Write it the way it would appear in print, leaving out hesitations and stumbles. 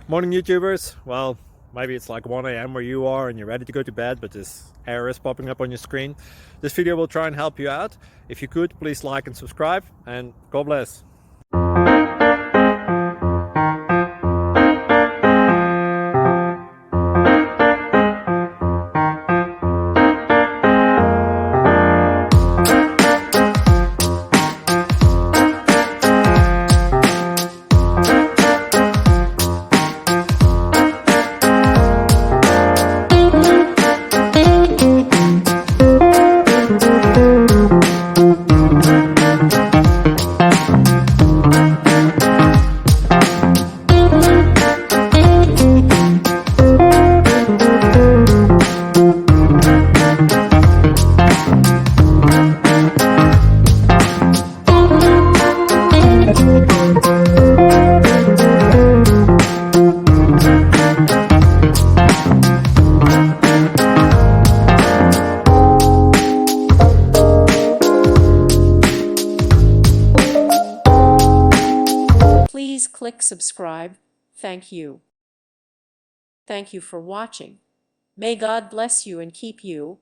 Morning YouTubers. Well, maybe it's like 1 a.m. where you are and you're ready to go to bed, but this error is popping up on your screen. This video will try and help you out. If you could, please like and subscribe, and God bless. Please click subscribe. Thank you. Thank you for watching. May God bless you and keep you.